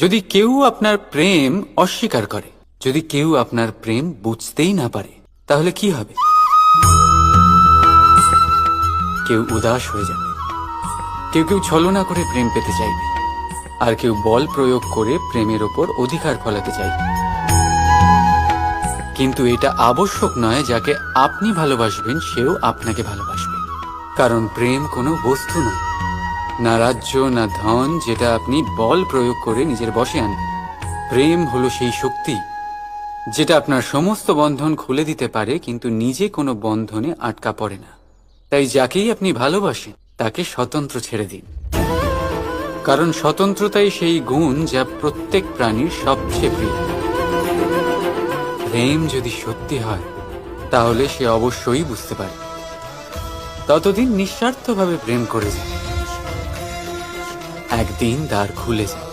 যদি কেউ আপনার প্রেম অস্বীকার করে, যদি কেউ আপনার প্রেম বুঝতেই না পারে, তাহলে কি হবে? কেউ উদাস হয়ে যাবে, কেউ কেউ ছলনা করে প্রেম পেতে চাইবে, আর কেউ বল প্রয়োগ করে প্রেমের ওপর অধিকার ফলাতে চাইবে। কিন্তু এটা আবশ্যক নয় যাকে আপনি ভালোবাসবেন সেও আপনাকে ভালোবাসবে, কারণ প্রেম কোনো বস্তু নয়, না রাজ্য না ধন যেটা আপনি বল প্রয়োগ করে নিজের বশে আনবেন। প্রেম হলো সেই শক্তি যেটা আপনার সমস্ত বন্ধন খুলে দিতে পারে, কিন্তু নিজে কোনো বন্ধনে আটকা পড়ে না। তাই যাকেই আপনি ভালোবাসেন তাকে স্বতন্ত্র ছেড়ে দিন, কারণ স্বতন্ত্রতাই সেই গুণ যা প্রত্যেক প্রাণীর সবচেয়ে প্রিয়। প্রেম যদি সত্যি হয় তাহলে সে অবশ্যই বুঝতে পারে। ততদিন নিঃস্বার্থভাবে প্রেম করে যায়, একদিন দ্বার খুলে যায়।